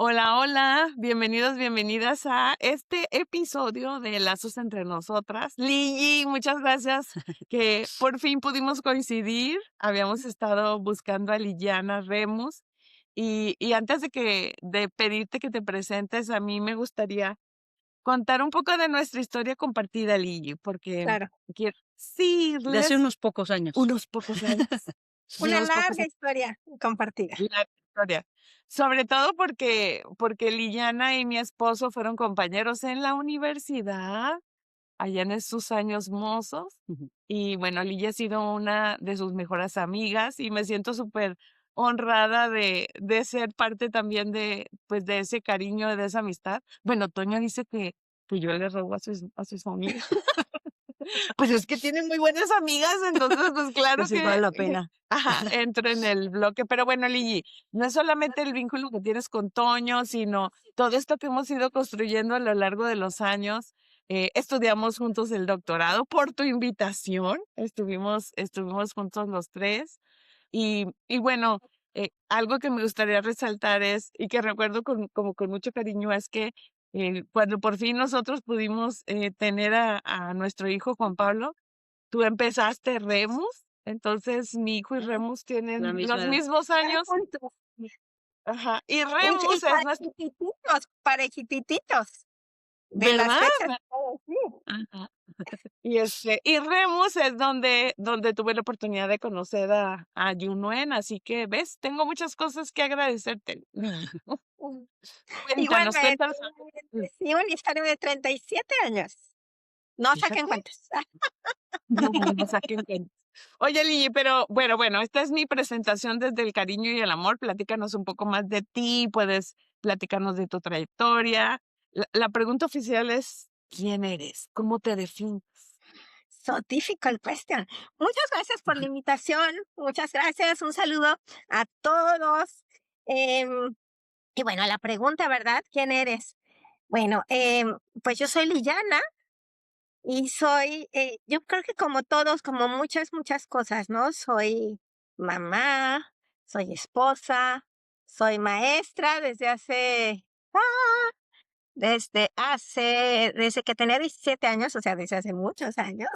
Hola, hola, bienvenidos, bienvenidas a este episodio de Lazos entre Nosotras. Lili, muchas gracias que por fin pudimos coincidir. Habíamos estado buscando a Liliana Remus y antes de pedirte que te presentes, a mí me gustaría contar un poco de nuestra historia compartida, Lili, porque Claro, quiero De hace decirles unos pocos años. unos pocos años, una unos pocos larga historia compartida. la historia. Sobre todo porque Liliana y mi esposo fueron compañeros en la universidad, allá en sus años mozos. Ujú. Y bueno, Lili ha sido una de sus mejores amigas y me siento súper honrada de ser parte también pues, de ese cariño, de esa amistad. Bueno, Toño dice que yo le robo a sus amigas. Pues es que tienen muy buenas amigas, entonces, pues claro Pues sí, vale que la pena. ajá, entro en el bloque. Pero bueno, Lili, no es solamente el vínculo que tienes con Toño, sino todo esto que hemos ido construyendo a lo largo de los años. Estudiamos juntos el doctorado por tu invitación, estuvimos juntos los tres. Y bueno, algo que me gustaría resaltar es, y que recuerdo como con mucho cariño, es que cuando por fin nosotros pudimos tener a nuestro hijo Juan Pablo, tú empezaste Remus, entonces mi hijo y Remus La tienen misma los edad. mismos Están años, juntos. ajá, y Y Remus es nuestro, parejititos de las ¿verdad? fechas. Oh, sí. Ajá. Y Remus es donde tuve la oportunidad de conocer a Yunuen, así que, ¿ves? Tengo muchas cosas que agradecerte. Mm. Cuéntanos, Igualmente, cuéntanos. Mm, sí, una historia de 37 años. No saquen Fíjate. cuentas. No, no saquen cuentas. Oye, Lili, pero bueno, esta es mi presentación desde el cariño y el amor. Platícanos un poco más de ti, puedes platicarnos de tu trayectoria. La pregunta oficial es, ¿quién eres? ¿Cómo te defines? So difficult question. Muchas gracias por la invitación. Muchas gracias. Un saludo a todos. Y bueno, la pregunta, ¿verdad? ¿Quién eres? Bueno, pues yo soy Liliana. Y soy, yo creo que como todos, como muchas cosas, ¿no? Soy mamá, soy esposa, soy maestra desde que tenía 17 años, o sea, desde hace muchos años.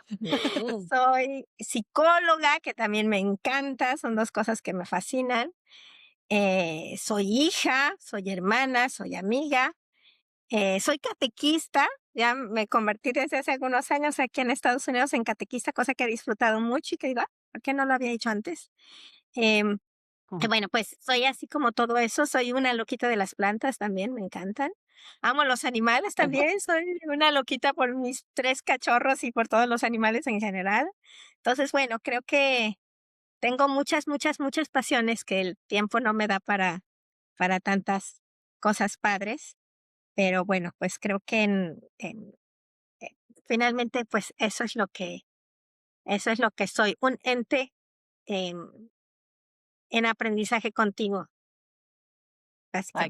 Mm. Soy psicóloga, que también me encanta, son dos cosas que me fascinan. Soy hija, soy hermana, soy amiga. Soy catequista, ya me convertí desde hace algunos años aquí en Estados Unidos en catequista, cosa que he disfrutado mucho y que digo, ¿por qué no lo había hecho antes? Em, y Ujú. bueno, pues soy así como todo eso, soy una loquita de las plantas también, me encantan. Amo los animales también, soy una loquita por mis 3 cachorros y por todos los animales en general. Entonces, bueno, creo que tengo muchas pasiones que el tiempo no me da para tantas cosas padres. Pero bueno, pues creo que eh, finalmente, pues eso es lo que soy, un ente em, en aprendizaje continuo, Ay,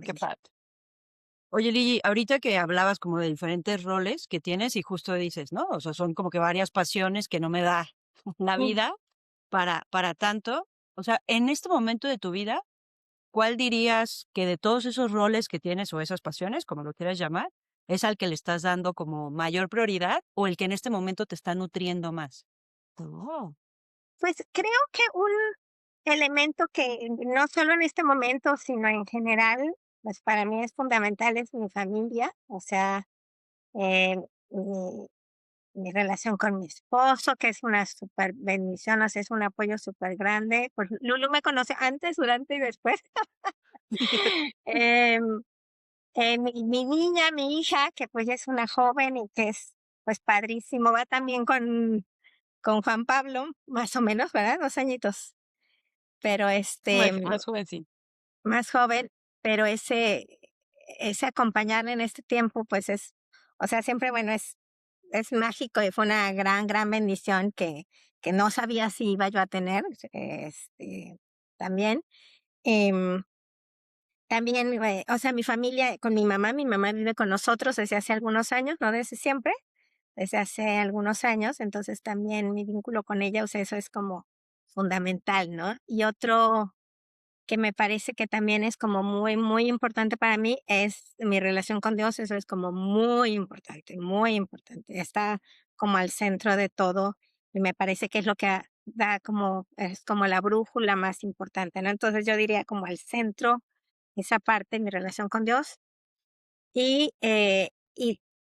qué básicamente. padre. Oye, Lili, ahorita que hablabas como de diferentes roles que tienes y justo dices, ¿no? O sea, son como que varias pasiones que no me da la Mm. vida para tanto. O sea, en este momento de tu vida, ¿cuál dirías que de todos esos roles que tienes o esas pasiones, como lo quieras llamar, es al que le estás dando como mayor prioridad o el que en este momento te está nutriendo más? Oh, Pues creo que un elemento que no solo en este momento, sino en general, pues para mí es fundamental, es mi familia, o sea, eh, mi, mi relación con mi esposo, que es una super bendición, o sea, es un apoyo súper grande. Pues Lulu me conoce antes, durante y después. Em, mi niña, mi hija, que pues ya es una joven y que es pues padrísimo, va también con Juan Pablo, más o menos, ¿verdad? 2 añitos, pero más jovencito. más joven, pero ese acompañarle en este tiempo, pues o sea, siempre, bueno, es mágico y fue una gran bendición que no sabía si iba yo a tener, también. Em, También, o sea, mi familia, con mi mamá vive con nosotros desde hace algunos años, no desde siempre, desde hace algunos años, entonces también mi vínculo con ella, o sea, eso es como fundamental, ¿no? Y otro que me parece que también es como muy, muy importante para mí, es mi relación con Dios. Eso es como muy importante, muy importante. Está como al centro de todo y me parece que es lo que da como, es como la brújula más importante, ¿no? Entonces yo diría como al centro, esa parte, mi relación con Dios y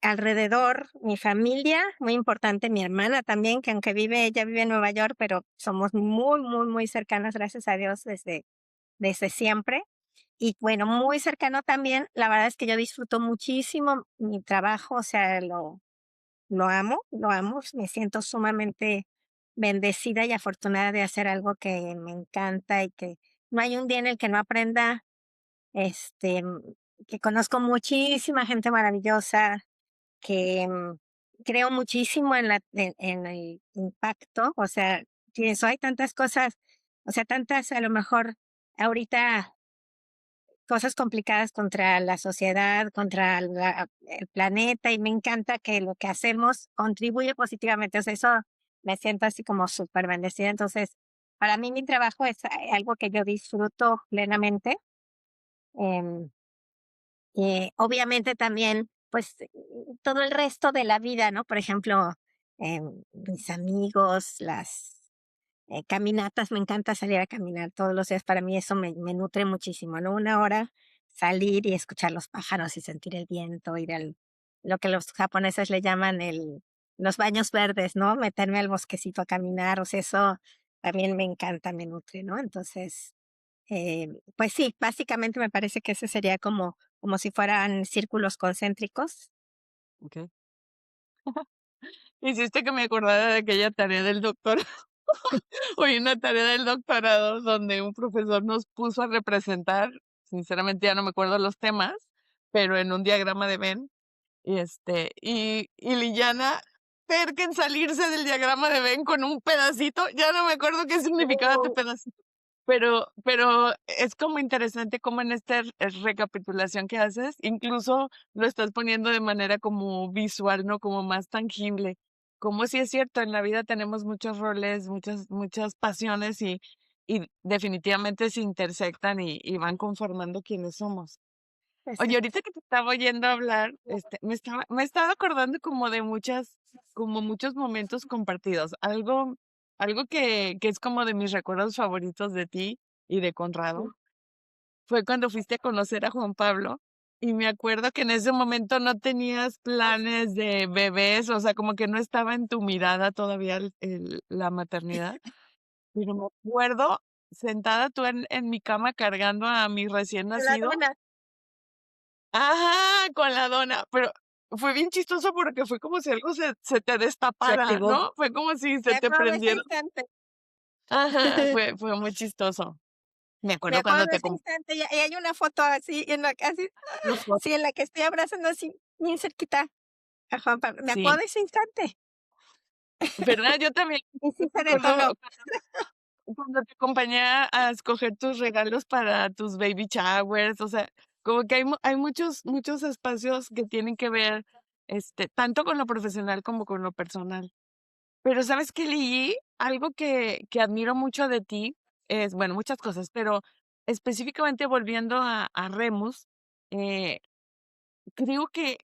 alrededor mi familia, muy importante, mi hermana también, que aunque ella vive en Nueva York, pero somos muy, muy, muy cercanas, gracias a Dios, desde siempre. Y bueno, muy cercano también, la verdad es que yo disfruto muchísimo mi trabajo, o sea, lo amo, me siento sumamente bendecida y afortunada de hacer algo que me encanta y que no hay un día en el que no aprenda, este, mm, que conozco muchísima gente maravillosa, que creo muchísimo en el impacto, o sea, pienso, hay tantas cosas, o sea, tantas a lo mejor ahorita cosas complicadas contra la sociedad, contra el planeta, y me encanta que lo que hacemos contribuye positivamente. O sea, eso me siento así como súper bendecida. Entonces, para mí mi trabajo es algo que yo disfruto plenamente. em, Obviamente también, pues, todo el resto de la vida, ¿no? Por ejemplo, mis amigos, las caminatas, me encanta salir a caminar todos los días. Para mí eso me nutre muchísimo, ¿no? Una hora salir y escuchar los pájaros y sentir el viento, ir al lo que los japoneses le llaman los baños verdes, ¿no? Meterme al bosquecito a caminar, o sea, eso también me encanta, me nutre, ¿no? Entonces, pues sí, básicamente me parece que ese sería como si fueran círculos concéntricos. Okey. Hiciste que me acordara de aquella tarea del doctor. Hoy una tarea del doctorado donde un profesor nos puso a representar, sinceramente ya no me acuerdo los temas, pero en un diagrama de Venn, y Liliana terca en salirse del diagrama de Venn con un pedacito, ya no me acuerdo qué significaba tu Oh, pedacito. Pero es como interesante cómo en esta recapitulación que haces, incluso lo estás poniendo de manera como visual, ¿no? Como más tangible. Como si es cierto, en la vida tenemos muchos roles, muchas pasiones y definitivamente se intersectan y van conformando quienes somos. Oye, exacto. ahorita que te estaba oyendo hablar, me estaba acordando como muchos momentos compartidos. Algo que es como de mis recuerdos favoritos de ti y de Conrado, fue cuando fuiste a conocer a Juan Pablo, y me acuerdo que en ese momento no tenías planes de bebés, o sea, como que no estaba en tu mirada todavía la maternidad, pero me acuerdo sentada tú en mi cama cargando a mi recién La nacido. dona, Ajá, con la dona, pero fue bien chistoso porque fue como si algo se te Se destapara, activó. ¿no? Fue como si me se te acuerdo de ese prendiera. instante. Ajá, fue muy chistoso. Me Me acuerdo acuerdo cuando de te ese instante, y hay una foto así en la que así, Compartimos. sí, en la que estoy abrazando así, bien cerquita a Juan Pablo. Me sí, acuerdo de ese instante. ¿verdad? Yo también Y sí me se acuerdo detonó. cuando te acompañé a escoger tus regalos para tus baby showers, o sea, como que hay muchos espacios que tienen que ver, tanto con lo profesional como con lo personal. Pero, ¿sabes qué, Lili? Algo que admiro mucho de ti es, bueno, muchas cosas, pero específicamente volviendo a Remus, eh, creo que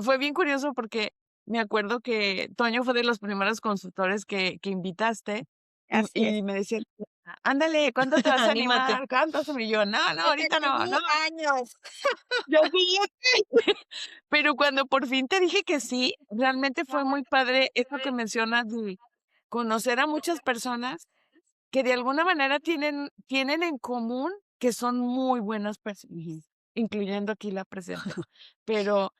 fue bien curioso porque me acuerdo que Toño fue de los primeros consultores que invitaste Así es. y me decía: "Ándale, ¿cuándo te vas a Anímate. animar? ¿Cuándo?". Y yo: "No, no, Te ahorita no, pedí no, años. ya sé, ya sé". Pero cuando por fin te dije que sí, realmente fue muy padre eso que mencionas de conocer a muchas personas que de alguna manera tienen en común que son muy buenas personas, incluyendo aquí la presente. Pero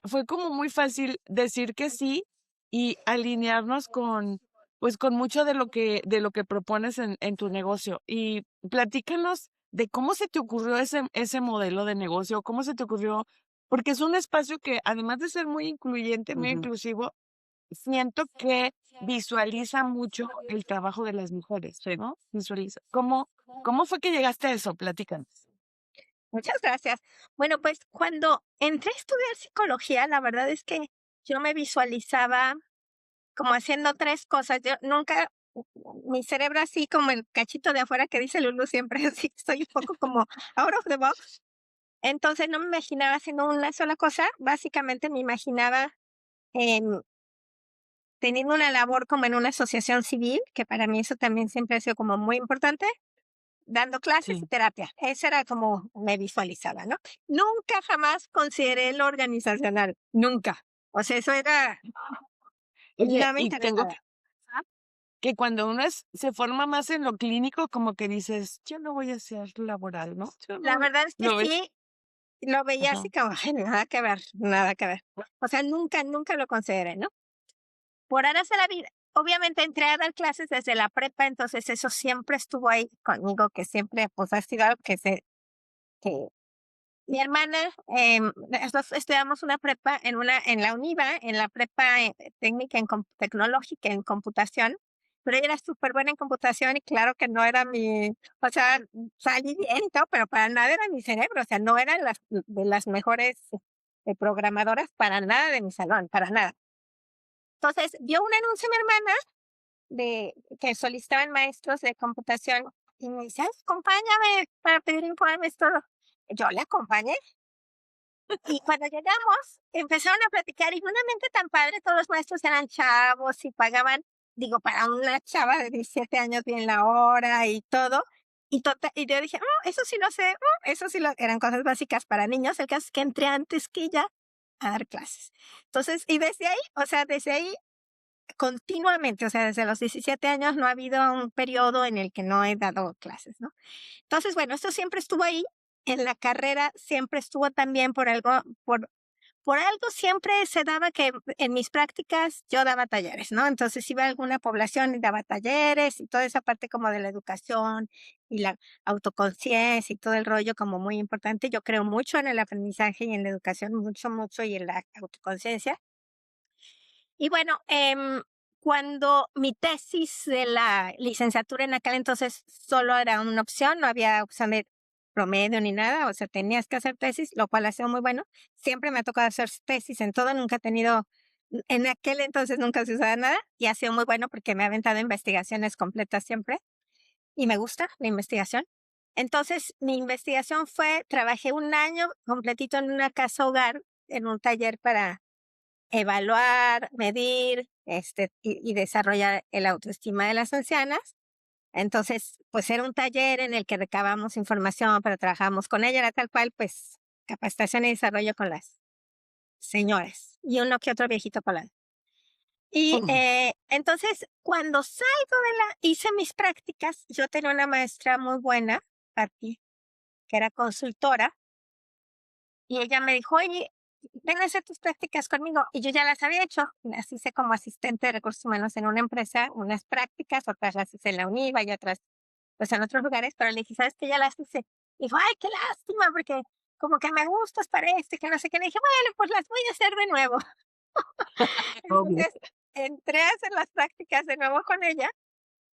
fue como muy fácil decir que sí y alinearnos pues, con mucho de lo que propones en tu negocio. Y platícanos de cómo se te ocurrió ese modelo de negocio, cómo se te ocurrió, porque es un espacio que, además de ser muy incluyente, muy Ujú. inclusivo, siento que visualiza mucho el trabajo de las mujeres, Sí. ¿no? Visualiza. ¿Cómo fue que llegaste a eso? Platícanos. Muchas gracias. Bueno, pues cuando entré a estudiar psicología, la verdad es que yo me visualizaba como haciendo 3 cosas. Yo nunca mi cerebro así como el cachito de afuera que dice Lulu siempre, así estoy un poco como out of the box. Entonces no me imaginaba haciendo una sola cosa, básicamente me imaginaba em, teniendo una labor como en una asociación civil, que para mí eso también siempre ha sido como muy importante, dando clases y Sí. terapia. Eso era como me visualizaba, ¿no? Nunca jamás consideré lo organizacional, nunca. O sea, eso era, Oye, no me y tengo interesaba. Ajá. que cuando uno se forma más en lo clínico, como que dices, yo no voy a ser laboral, ¿no? Yo La no, verdad es que ¿lo ves? sí, lo veía Ajá. así como, "Ay, nada que ver, nada que ver". O sea, nunca, nunca lo consideré, ¿no? Por aras de la vida. Obviamente entré a dar clases desde la prepa, entonces eso siempre estuvo ahí conmigo, que siempre pues ha sido algo que mi hermana, las dos estudiamos una prepa en la UNIVA, en la prepa técnica tecnológica en computación, pero ella era súper buena en computación y claro que no era o sea, salí bien y todo, pero para nada era mi cerebro, o sea, no eran de las mejores programadoras para nada de mi salón, para nada. Entonces, vio un anuncio mi hermana de que solicitaban maestros de computación y me dice, "Ay, acompáñame para pedir informes, todo". Yo le acompañé y cuando llegamos empezaron a platicar y una mente tan padre, todos los maestros eran chavos y pagaban, digo, para una chava de 17 años bien la hora y todo. Y yo dije, eso sí lo sé, eso sí eran cosas básicas para niños. El caso es que entré antes que ella a dar clases. Entonces, y desde ahí, o sea, desde ahí continuamente, o sea, desde los 17 años no ha habido un periodo en el que no he dado clases, ¿no? Entonces, bueno, esto siempre estuvo ahí. En la carrera siempre estuvo también por algo siempre se daba que en mis prácticas yo daba talleres, ¿no? Entonces iba a alguna población y daba talleres y toda esa parte como de la educación y la autoconciencia y todo el rollo como muy importante. Yo creo mucho en el aprendizaje y en la educación, mucho, mucho y en la autoconciencia. Y bueno, cuando mi tesis de la licenciatura en aquel entonces solo era una opción, no había opción de promedio ni nada, o sea, tenías que hacer tesis, lo cual ha sido muy bueno. Siempre me ha tocado hacer tesis en todo, nunca he tenido, en aquel entonces nunca se usaba nada y ha sido muy bueno porque me ha aventado investigaciones completas siempre y me gusta la investigación. Entonces, mi investigación trabajé un año completito en una casa hogar, en un taller para evaluar, medir, y desarrollar el autoestima de las ancianas. Entonces, pues era un taller en el que recabamos información, pero trabajamos con ella, era tal cual, pues, capacitación y desarrollo con las señoras y uno que otro viejito colado. Y Mm. entonces, cuando hice mis prácticas, yo tenía una maestra muy buena, Patti, que era consultora, y ella me dijo, oye, ven a hacer tus prácticas conmigo. Y yo ya las había hecho. Las hice como asistente de recursos humanos en una empresa, unas prácticas, otras las hice en la UNIVA y otras pues en otros lugares, pero le dije, ¿sabes qué? Ya las hice. Dijo, ay, qué lástima, porque como que me gustas para esto, y que no sé qué. Le dije, bueno, pues las voy a hacer de nuevo. Obvio. Entonces, entré a hacer las prácticas de nuevo con ella.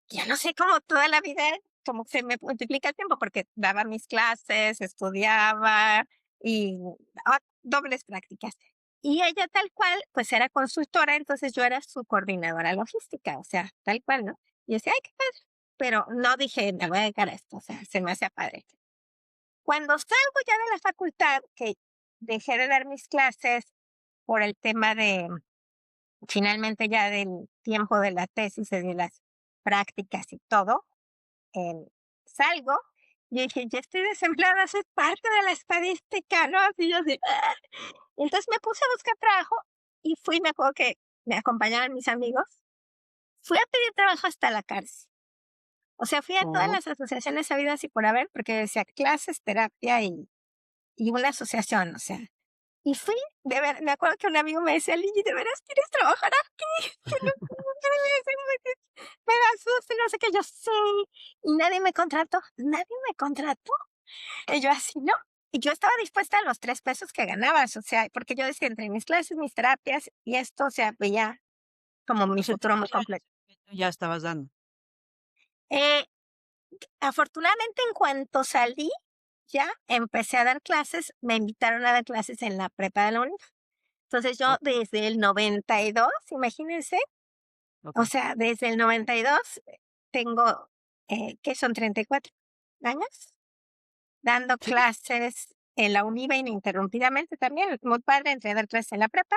Ya no sé cómo toda la vida, como se me multiplica el tiempo, porque daba mis clases, estudiaba y daba dobles prácticas. Y ella tal cual, pues era consultora, entonces yo era su coordinadora logística, o sea, tal cual, ¿no? Y yo decía, ay, qué padre. Pero no dije, me voy a dedicar a esto, o sea, se me hacía padre. Cuando salgo ya de la facultad, que dejé de dar mis clases por el tema de, finalmente ya del tiempo de la tesis y de las prácticas y todo, em, salgo y dije, ya estoy desempleada, soy parte de la estadística, ¿no? Así yo así, ¡ah! Entonces me puse a buscar trabajo y me acuerdo que me acompañaban mis amigos, fui a pedir trabajo hasta la cárcel. O sea, fui a todas Oh. las asociaciones sabidas y por haber, porque decía clases, terapia y una asociación, o sea. Y fui, me acuerdo que un amigo me decía, Lili, ¿de veras quieres trabajar aquí? Que no, me da susto y no sé qué, yo sí. Y nadie me contrató. Y yo así, ¿no? Y yo estaba dispuesta a los 3 pesos que ganabas, o sea, porque yo decía, entre mis clases, mis terapias y esto, o sea, veía como mi O sea, futuro muy completo. ya estabas dando. Eh, Afortunadamente, en cuanto salí, ya empecé a dar clases, me invitaron a dar clases en la prepa de la UNIF. Entonces yo Oh, desde el 92, imagínense, O okey. sea, desde el 92 tengo, ¿qué son? 34 años dando Sí. clases en la UNIVA ininterrumpidamente también, muy padre, entré a dar clases en la prepa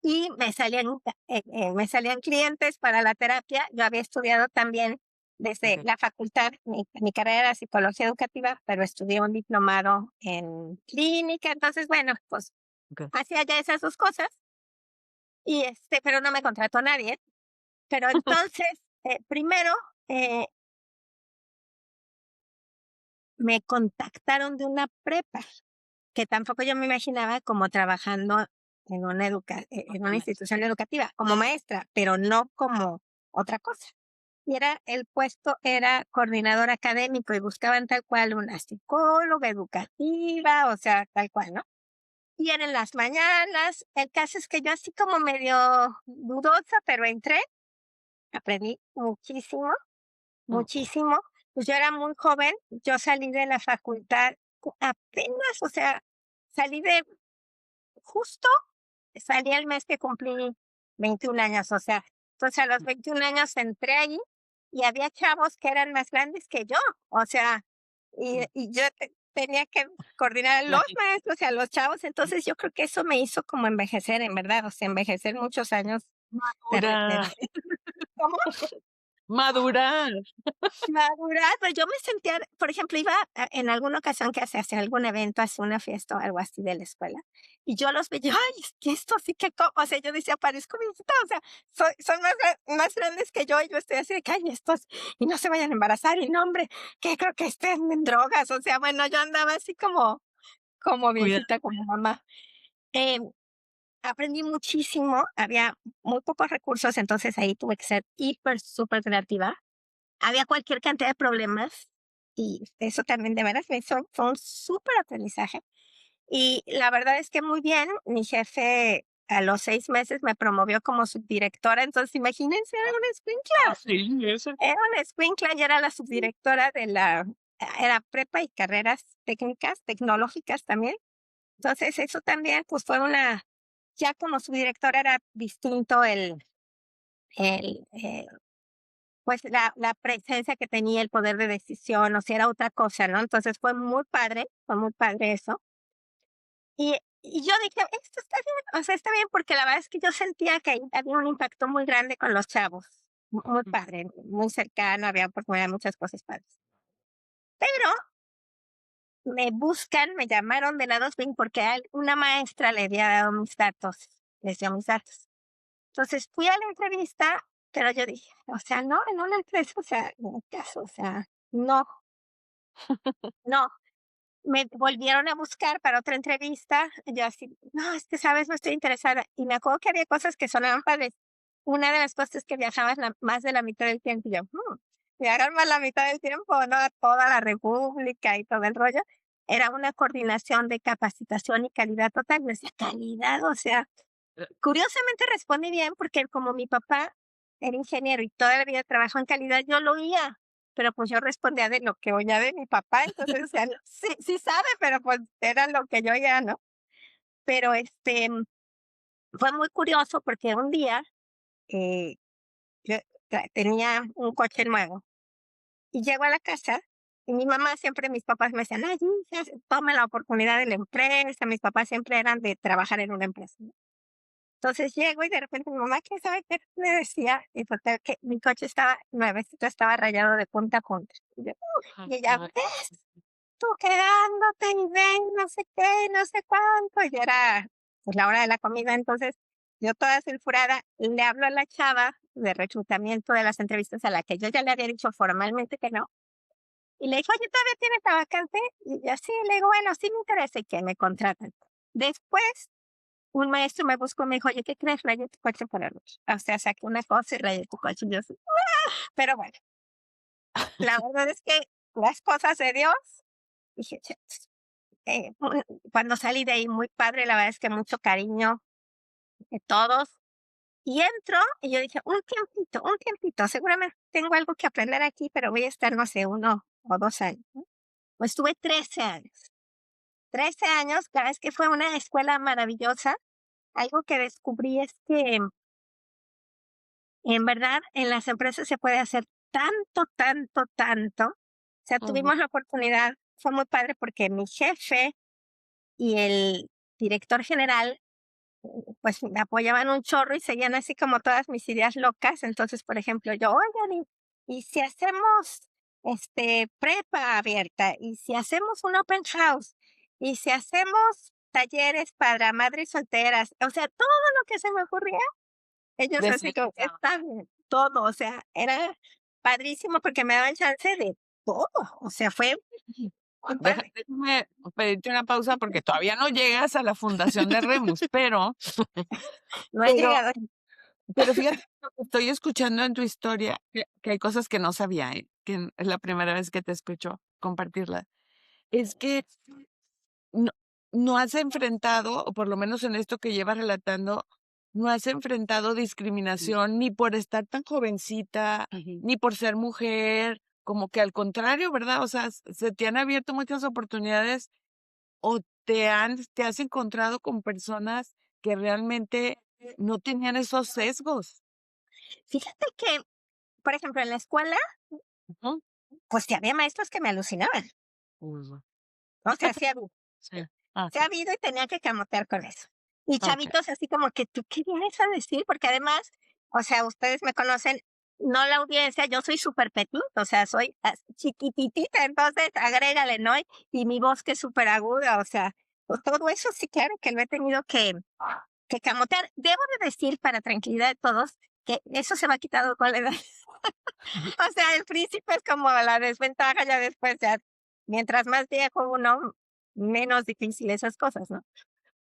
y me salían clientes para la terapia. Yo había estudiado también desde Okey, la facultad, mi carrera era psicología educativa, pero estudié un diplomado en clínica, entonces, bueno, pues okey. hacía ya esas 2 cosas y, pero no me contrató nadie. Pero entonces, primero, eh, me contactaron de una prepa, que tampoco yo me imaginaba como trabajando en una institución educativa, como maestra, pero no como otra cosa. Y el puesto era coordinador académico y buscaban tal cual una psicóloga educativa, o sea, tal cual, ¿no? Y era en las mañanas. El caso es que yo así como medio dudosa, pero entré, aprendí muchísimo, Mm. muchísimo. Pues yo era muy joven, yo salí de la facultad apenas, o sea, salí de justo, salí el mes que cumplí 21 años, o sea, entonces a los 21 años entré ahí y había chavos que eran más grandes que yo, o sea, Mm. y yo tenía que coordinar a los Imagino. maestros y a los chavos, entonces yo creo que eso me hizo como envejecer, en verdad, o sea, envejecer muchos años de Madurar, repente. ¿Cómo? madurar. Madurar, pues yo me sentía, por ejemplo, iba en alguna ocasión que se hacía algún evento, hacía una fiesta o algo así de la escuela, y yo los veía, ay, es que esto sí que, o sea, yo decía, parezco viejita, o sea, son más grandes que yo, y yo estoy así de que, ay, estos, y no se vayan a embarazar, y no, hombre, que creo que estén en drogas, o sea, bueno, yo andaba así como Cuida viejita, como mamá. Eh, Aprendí muchísimo, había muy pocos recursos, entonces ahí tuve que ser hiper, súper creativa. Había cualquier cantidad de problemas y eso también de veras fue un súper aprendizaje. Y la verdad es que muy bien, mi jefe a los 6 meses me promovió como subdirectora, entonces imagínense, Ah, sí, eso. era una escuincla y era la subdirectora era prepa y carreras técnicas, tecnológicas también. Entonces eso también pues ya como subdirectora era distinto el pues la presencia que tenía, el poder de decisión, o sea, era otra cosa, ¿no? Entonces fue muy padre eso. Y yo dije, esto está bien, o sea, está bien, porque la verdad es que yo sentía que ahí había un impacto muy grande con los chavos, muy mm, padre, muy cercano, había oportunidad, muchas cosas padres. Pero me buscan, me llamaron de la 2 porque una maestra le había dado mis datos, les dio mis datos. Entonces fui a la entrevista, pero yo dije, o sea, no, en una empresa, o sea, en mi caso, o sea, no, no. Me volvieron a buscar para otra entrevista, y yo así, no, es que sabes, no estoy interesada. Y me acuerdo que había cosas que sonaban padres. Una de las cosas es que viajabas más de la mitad del tiempo. Y yo, viajar más la mitad del tiempo, no a toda la República y todo el rollo. Era una coordinación de capacitación y calidad total. Yo decía, calidad, o sea, curiosamente respondí bien porque como mi papá era ingeniero y toda la vida trabajó en calidad, yo lo oía, pero pues yo respondía de lo que oía de mi papá, entonces decían, sí, sí sabe, pero pues era lo que yo oía, ¿no? Pero fue muy curioso porque un día eh, yo tenía un coche nuevo y llego a la casa y mi mamá siempre, mis papás me decían, ay, hija, tome la oportunidad de la empresa, mis papás siempre eran de trabajar en una empresa, ¿no? Entonces llego y de repente mi mamá, ¿quién sabe qué me decía? Y total que mi coche estaba nuevecito, estaba rayado de punta a punta. Ay, Y ella, ay, ¿ves? Tú quedándote y ven, no sé qué, no sé cuánto. Y era pues la hora de la comida, entonces yo toda sulfurada le hablo a la chava de reclutamiento de las entrevistas a la que yo ya le había dicho formalmente que no. Y le dijo, oye, ¿todavía tienes la vacante? Y yo sí, le digo, bueno, sí me interesa y que me contratan. Después un maestro me buscó y me dijo, oye, ¿qué crees? Rayé tu coche por error. O sea, saqué una cosa y rayé tu coche. Y yo así, pero bueno, la verdad es que las cosas de Dios, dije, "Che, cuando salí de ahí, muy padre, la verdad es que mucho cariño de todos. Y entro y yo dije, un tiempito, seguramente tengo algo que aprender aquí, pero voy a estar, no sé, 1 o 2 años, ¿no? Pues estuve 13 años. 13 años, la verdad es que fue una escuela maravillosa. Algo que descubrí es que En verdad, en las empresas se puede hacer tanto, tanto, tanto. O sea, Ujú. tuvimos la oportunidad, fue muy padre porque mi jefe y el director general, pues me apoyaban un chorro y seguían así como todas mis ideas locas. Entonces, por ejemplo, yo, oigan, y si hacemos prepa abierta, y si hacemos un open house, y si hacemos talleres para madres solteras, o sea, todo lo que se me ocurría, ellos así Decía, como, está bien, todo, o sea, era padrísimo porque me daban chance de todo, o sea, fue muy padre. déjame pedirte una pausa porque todavía no llegas a la fundación de Remus, No he pero, llegado. pero fíjate, lo que estoy escuchando en tu historia, que hay cosas que no sabía, que es la primera vez que te escucho compartirla, es que no, no has enfrentado, o por lo menos en esto que llevas relatando, no has enfrentado discriminación ni por estar tan jovencita, Ujú. ni por ser mujer, como que al contrario, ¿verdad? O sea, se te han abierto muchas oportunidades o te has encontrado con personas que realmente no tenían esos sesgos. Fíjate que, por ejemplo, en la escuela, Ujú. pues sí había maestros que me alucinaban. Ujú. O sea, sí había. Sí. Ah, Se ha habido y tenía que camotear con eso. Y ok. chavitos así como que, ¿tú qué vienes a decir? Porque además, o sea, ustedes me conocen, no la audiencia, yo soy súper petit, o sea, soy chiquititita, entonces agrégale, ¿no? Y mi voz que es súper aguda, o sea, pues todo eso sí, claro que lo he tenido que camotear. Debo de decir, para tranquilidad de todos, que eso se me ha quitado con la edad. O sea, el príncipe es como la desventaja, ya después, ya, mientras más viejo uno, menos difícil esas cosas, ¿no?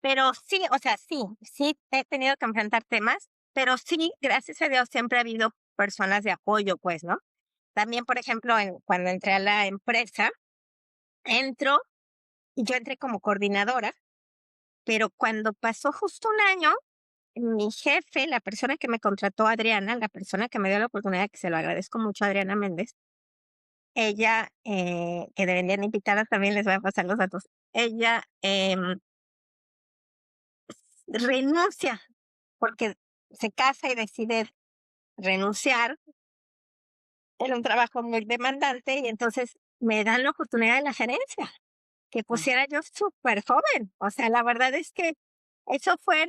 Pero sí, o sea, sí, sí he tenido que enfrentar temas, pero sí, gracias a Dios, siempre ha habido personas de apoyo, pues, ¿no? También, por ejemplo, cuando entré a la empresa, entro y yo entré como coordinadora, pero cuando pasó justo un año, mi jefe, la persona que me contrató, Adriana, la persona que me dio la oportunidad, que se lo agradezco mucho a Adriana Méndez, ella, que deberían invitarla también, les voy a pasar los datos. Ella renuncia porque se casa y decide renunciar. Era un trabajo muy demandante y entonces me dan la oportunidad de la gerencia, que Mm. pusiera yo súper joven. O sea, la verdad es que eso fue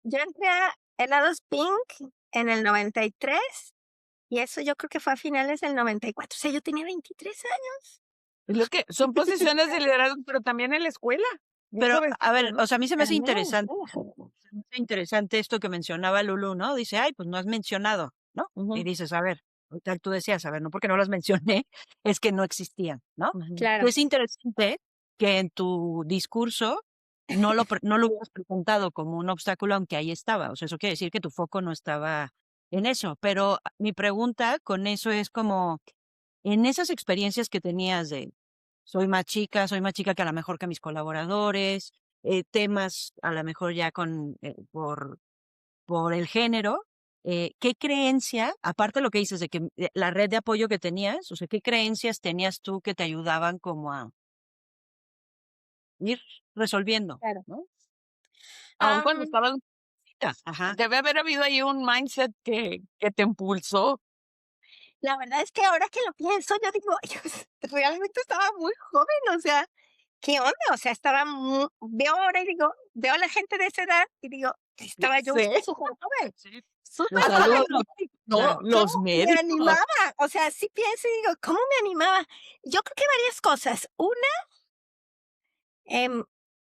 yo entré a Helados Pink en el 93 y eso yo creo que fue a finales del 94. O sea, yo tenía 23 años. Es lo que son posiciones de liderazgo, pero también en la escuela. Bien Pero, a jovencita, ver, ¿no? o sea, a mí También. se me hace interesante esto que mencionaba Lulu, ¿no? Dice, ay, pues no has mencionado, ¿no? Y Ujú, dices, a ver, ahorita tú decías, a ver, no porque no las mencioné, es que no existían, ¿no? ujú. Claro. Es interesante que en tu discurso no lo hubieras presentado como un obstáculo, aunque ahí estaba. O sea, eso quiere decir que tu foco no estaba en eso. Pero mi pregunta con eso es como, en esas experiencias que tenías de soy más chica que a lo mejor que mis colaboradores, temas a lo mejor ya por el género, ¿qué creencia, aparte de lo que dices de que la red de apoyo que tenías, o sea, qué creencias tenías tú que te ayudaban como a ir resolviendo, Claro. ¿no? Aun cuando Am, estabas chiquita, Ajá. debe haber habido ahí un mindset que te impulsó. la verdad es que ahora que lo pienso, yo digo, realmente estaba muy joven, o sea, ¿qué onda? O sea, veo ahora y digo, veo a la gente de esa edad y digo, Ya estaba yo sé. súper joven, Sí. súper Los saludos, joven. no, ¿Cómo los me médicos. animaba? O sea, sí pienso y digo, ¿cómo me animaba? Yo creo que varias cosas. Una, em,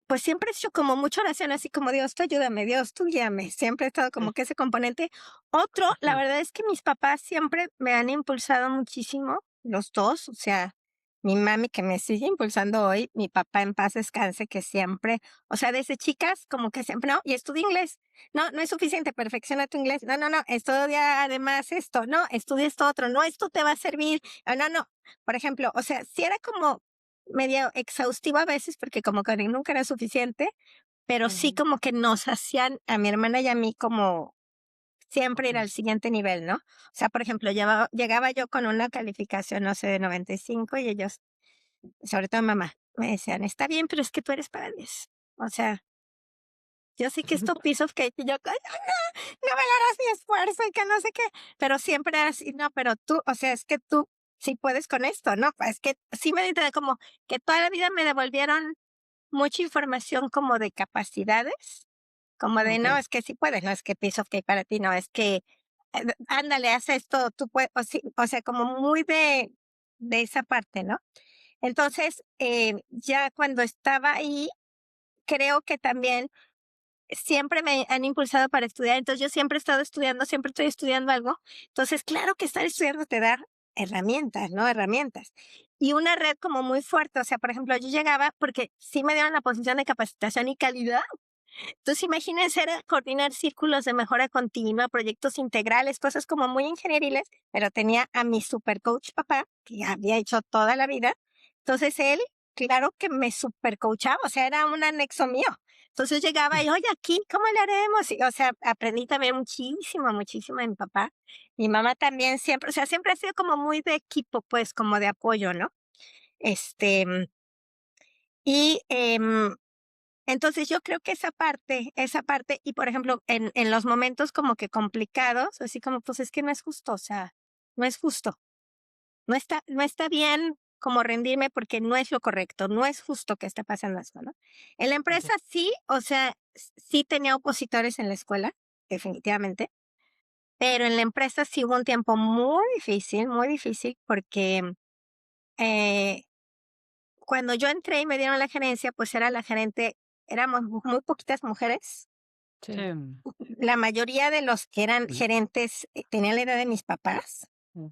pues siempre he hecho como mucha oración, así como Dios, tú ayúdame, Dios, tú guíame. Siempre he estado como que ese componente. Otro, la Ujú. verdad es que mis papás siempre me han impulsado muchísimo, los dos, o sea, mi mami que me sigue impulsando hoy, mi papá en paz descanse, que siempre, o sea, desde chicas, como que siempre, no, y estudia inglés. No, no es suficiente, perfecciona tu inglés. No, no, no, estudia además esto, no, estudia esto otro, no, esto te va a servir. Ah, no, no. Por ejemplo, o sea, si era como medio exhaustivo a veces, porque como que nunca era suficiente, pero sí Ujú. como que nos hacían, a mi hermana y a mí, como siempre ir Okey. al siguiente nivel, ¿no? O sea, por ejemplo, llegaba yo con una calificación, no sé, de 95 y ellos, sobre todo mamá, me decían, está bien, pero es que tú eres para 10. O sea, yo sé que esto piece of cake, y yo, "Ay, no valoras mi esfuerzo y que no sé qué", pero siempre era así, no, pero tú, o sea, es que tú sí puedes con esto, ¿no? Es que sí me di como que toda la vida me devolvieron mucha información como de capacidades, como de, no, Okey. es que sí puedes, no es que piece of cake para ti, no, es que ándale, haz esto, tú puedes, o sea, como muy de esa parte, ¿no? Entonces, ya cuando estaba ahí, creo que también siempre me han impulsado para estudiar, entonces yo siempre he estado estudiando, siempre estoy estudiando algo. Entonces, claro que estar estudiando te da herramientas, ¿no? Herramientas. Y una red como muy fuerte, o sea, por ejemplo, yo llegaba porque sí me dieron la posición de capacitación y calidad. Entonces, imagínense, era coordinar círculos de mejora continua, proyectos integrales, cosas como muy ingenieriles, pero tenía a mi super coach papá, que había hecho toda la vida. Entonces, él, claro que me super coachaba, o sea, era un anexo mío. Entonces llegaba y, oye, aquí, ¿cómo le haremos? Y, o sea, aprendí también muchísimo, muchísimo de mi papá. Mi mamá también siempre, o sea, siempre ha sido como muy de equipo, pues, como de apoyo, ¿no? Este, y entonces yo creo que esa parte, y por ejemplo, en los momentos como que complicados, así como, pues es que no es justo, o sea, no es justo, no está bien como rendirme porque no es lo correcto, no es justo que esté pasando esto, ¿no? En la Okey. empresa sí, o sea, sí tenía opositores en la escuela, definitivamente, pero en la empresa sí hubo un tiempo muy difícil, porque eh, cuando yo entré y me dieron la gerencia, pues era la gerente, éramos muy poquitas mujeres. Sí. Sí. La mayoría de los que eran gerentes tenían la edad de mis papás Mm.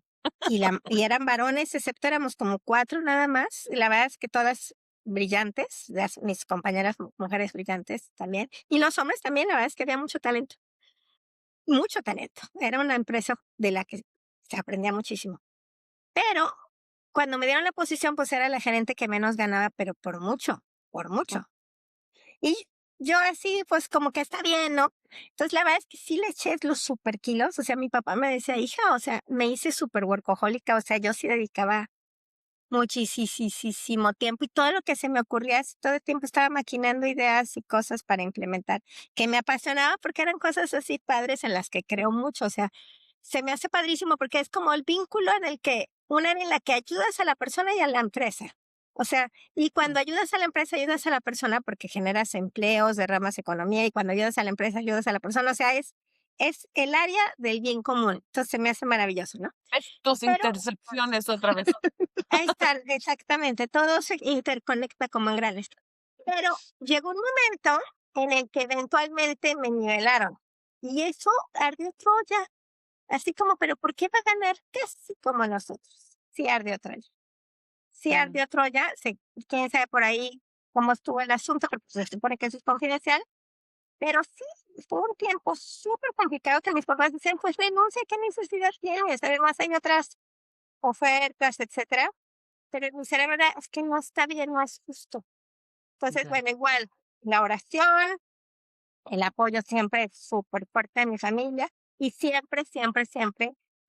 y eran varones, excepto éramos como 4 nada más. Y la verdad es que todas brillantes, mis compañeras mujeres brillantes también. Y los hombres también, la verdad es que había mucho talento, mucho talento. Era una empresa de la que se aprendía muchísimo. Pero cuando me dieron la posición, pues era la gerente que menos ganaba, pero por mucho, por mucho. Y yo así, pues como que está bien, ¿no? Entonces la verdad es que sí le eché los super kilos, o sea, mi papá me decía, hija, o sea, me hice súper workahólica, o sea, yo sí dedicaba muchísimo tiempo y todo lo que se me ocurría, todo el tiempo estaba maquinando ideas y cosas para implementar, que me apasionaba porque eran cosas así padres en las que creo mucho, o sea, se me hace padrísimo porque es como el vínculo en el que, una en la que ayudas a la persona y a la empresa. O sea, y cuando ayudas a la empresa, ayudas a la persona porque generas empleos, derramas economía, y cuando ayudas a la empresa, ayudas a la persona. O sea, es el área del bien común. Entonces se me hace maravilloso, ¿no? Es tus Pero intercepciones otra vez. ahí está, exactamente, todo se interconecta como en granes. Pero llegó un momento en el que eventualmente me nivelaron. Y eso ardió Troya. Así como, pero ¿por qué va a ganar casi como nosotros? Sí ardió Troya. Sí Claro. ardió Troya. Quién sabe por ahí cómo estuvo el asunto, pero pues se supone que eso es confidencial. Pero sí, fue un tiempo súper complicado que mis papás decían, pues renuncia, ¿qué necesidad tienes? Además hay otras ofertas, etcétera. Pero en mi cerebro era, es que no está bien, no es justo. Entonces, Ya. bueno, igual, la oración, el apoyo siempre es súper fuerte de mi familia y siempre,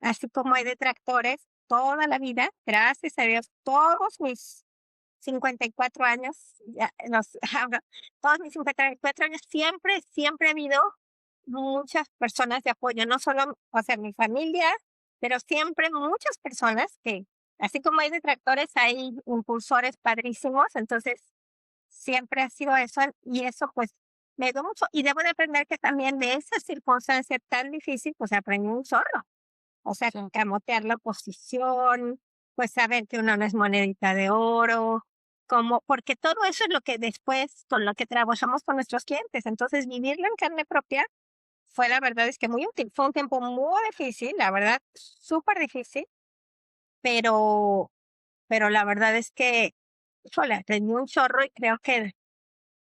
así como hay detractores toda la vida, gracias a Dios, todos mis 54 años, ya todos mis 54 años, siempre ha habido muchas personas de apoyo, no solo, o sea, mi familia, pero siempre muchas personas que, así como hay detractores, hay impulsores padrísimos, entonces siempre ha sido eso y eso pues me dio mucho y debo de aprender que también de esa circunstancia tan difícil pues aprendí un chorro, o sea, Sí. camotear la oposición, pues saber que uno no es monedita de oro, como, porque todo eso es lo que después con lo que trabajamos con nuestros clientes, entonces vivirlo en carne propia fue la verdad es que muy útil, fue un tiempo muy difícil, la verdad, súper difícil, pero, pero la verdad es que, híjole, aprendí un chorro y creo que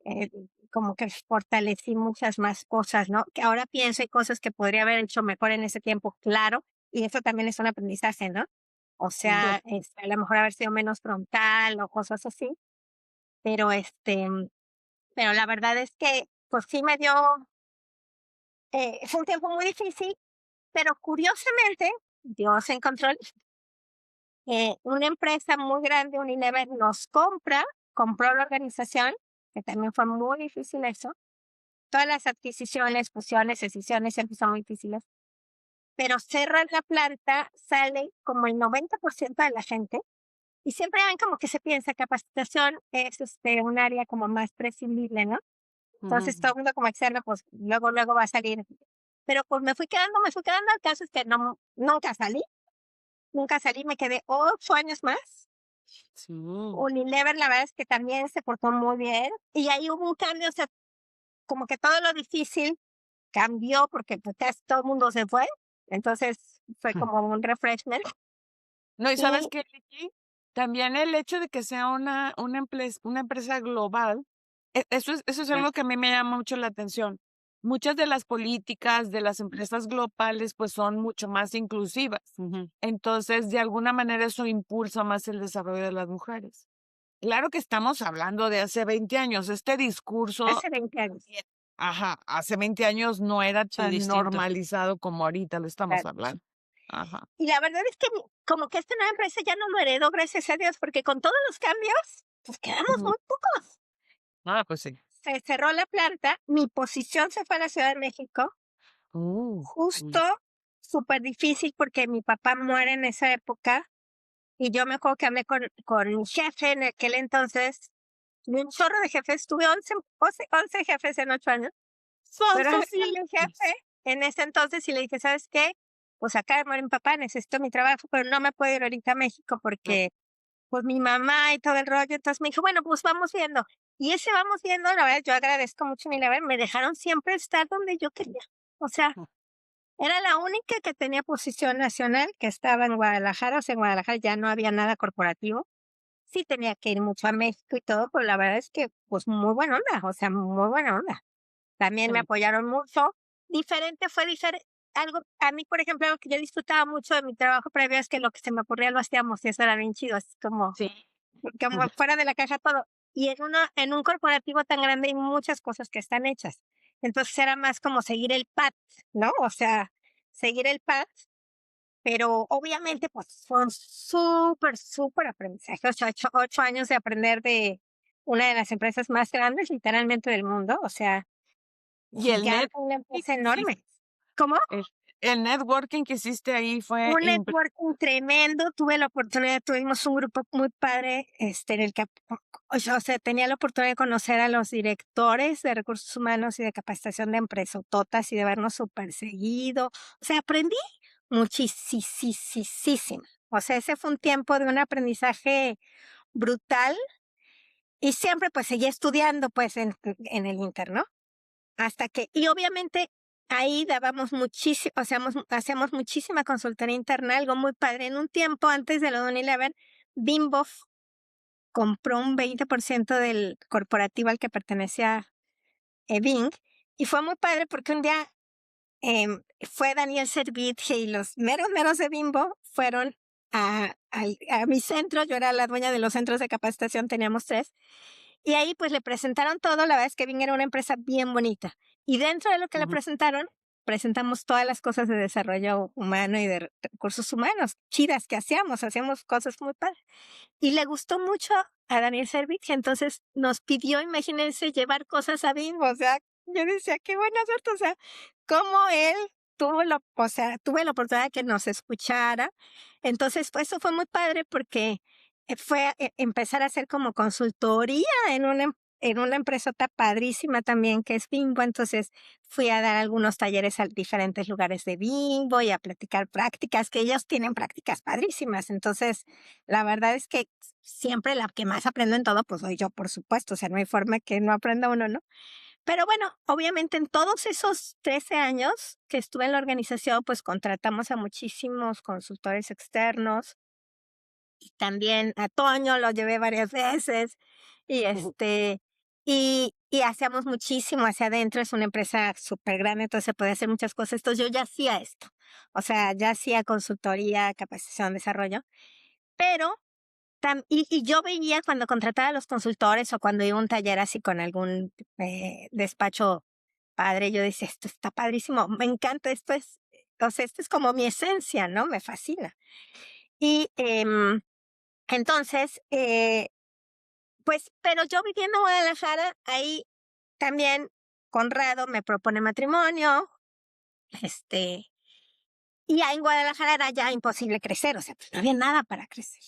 eh, como que fortalecí muchas más cosas, ¿no? Que ahora pienso hay cosas que podría haber hecho mejor en ese tiempo, claro, y eso también es un aprendizaje, ¿no? O Mm. sea, a lo mejor haber sido menos frontal o cosas así, pero pero la verdad es que, pues sí me dio, fue un tiempo muy difícil, pero curiosamente, Dios en control, una empresa muy grande, Unilever, compró la organización, que también fue muy difícil eso, todas las adquisiciones, fusiones, escisiones siempre son muy difíciles, pero cerrar la planta sale como el 90% de la gente y siempre hay como que se piensa capacitación es un área como más prescindible, ¿no? Entonces todo el mundo como externo, pues luego va a salir. Pero pues me fui quedando, el caso es que no, nunca salí, me quedé 8 años más. Sí. Unilever, la verdad es que también se portó muy bien. Y ahí hubo un cambio, o sea, como que todo lo difícil cambió porque pues casi todo el mundo se fue. Entonces fue como un refreshment. No, y ¿sabes Y qué, Vicky? También el hecho de que sea una empresa global, eso es algo que a mí me llama mucho la atención. Muchas de las políticas de las empresas globales pues son mucho más inclusivas. Entonces, de alguna manera eso impulsa más el desarrollo de las mujeres. Claro que estamos hablando de hace 20 años. Este discurso, hace 20 años. hace 20 años no era Sí, tan distinto. normalizado como ahorita lo estamos Claro. hablando. Ajá. Y la verdad es que como que esta nueva empresa ya no lo heredó, gracias a Dios, porque con todos los cambios, pues quedamos Ujú. muy pocos. Pues sí. Se cerró la planta, mi posición se fue a la Ciudad de México, justo súper difícil porque mi papá muere en esa época y yo me acuerdo que hablé con mi jefe en aquel entonces, un chorro de jefes, tuve 11 jefes en 8 años, pero hablé con mi jefe en ese entonces y le dije, ¿sabes qué? Pues acá de morir mi papá, necesito mi trabajo, pero no me puedo ir ahorita a México porque pues mi mamá y todo el rollo. Entonces me dijo, bueno, pues vamos viendo. Y ese vamos viendo, la verdad, yo agradezco mucho mi Unilever, me dejaron siempre estar donde yo quería. O sea, era la única que tenía posición nacional, que estaba en Guadalajara, o sea, en Guadalajara ya no había nada corporativo. Sí tenía que ir mucho a México y todo, pero la verdad es que, pues muy buena onda, o sea, muy buena onda. También me Sí. apoyaron mucho. Fue diferente. Algo, a mí, por ejemplo, algo que yo disfrutaba mucho de mi trabajo previo es que lo que se me ocurría lo hacíamos y eso era bien chido, así como Sí. fuera de la caja todo. Y en un corporativo tan grande hay muchas cosas que están hechas. Entonces era más como seguir el path, ¿no? O sea, seguir el path, pero obviamente pues fue un súper aprendizaje. 8 años de aprender de una de las empresas más grandes literalmente del mundo, o sea, Y el gigante, una empresa enorme. ¿Cómo? el networking que hiciste ahí fue Un networking tremendo, tuvimos un grupo muy padre, en el que, o sea, tenía la oportunidad de conocer a los directores de recursos humanos y de capacitación de empresototas y de vernos súper seguido. O sea, aprendí muchísimo. O sea, ese fue un tiempo de un aprendizaje brutal y siempre pues seguí estudiando pues en el Inter, ¿no? Hasta que, y obviamente ahí dábamos muchísimo, hacíamos muchísima consultoría interna, algo muy padre. En un tiempo antes de lo de Unilever, Bimbo compró un 20% del corporativo al que pertenecía Bing, y fue muy padre porque un día fue Daniel Servitje y los meros de Bimbo fueron a mi centro. Yo era la dueña de los centros de capacitación, teníamos 3. Y ahí pues le presentaron todo, la verdad es que Bing era una empresa bien bonita. Y dentro de lo que le presentaron, presentamos todas las cosas de desarrollo humano y de recursos humanos chidas que hacíamos cosas muy padres. Y le gustó mucho a Daniel Servitje, entonces nos pidió, imagínense, llevar cosas a Bing. O sea, yo decía, qué buena suerte, o sea, cómo él tuve la oportunidad de que nos escuchara. Entonces, pues eso fue muy padre porque fue empezar a hacer como consultoría en una empresota padrísima también que es Bimbo. Entonces fui a dar algunos talleres a diferentes lugares de Bimbo y a platicar prácticas, que ellos tienen prácticas padrísimas. Entonces, la verdad es que siempre la que más aprendo en todo, pues soy yo, por supuesto. O sea, no hay forma que no aprenda uno, ¿no? Pero bueno, obviamente en todos esos 13 años que estuve en la organización, pues contratamos a muchísimos consultores externos y también a Toño lo llevé varias veces y y hacíamos muchísimo hacia adentro. Es una empresa súper grande, entonces se puede hacer muchas cosas. Entonces yo ya hacía esto, o sea, ya hacía consultoría, capacitación, desarrollo, pero y yo veía cuando contrataba a los consultores o cuando iba a un taller así con algún despacho padre, yo decía, esto está padrísimo, me encanta, o sea, esto es como mi esencia, ¿no? Me fascina. Y entonces, pues, pero yo viviendo en Guadalajara, ahí también Conrado me propone matrimonio, y ya en Guadalajara era ya imposible crecer, o sea, pues no había nada para crecer.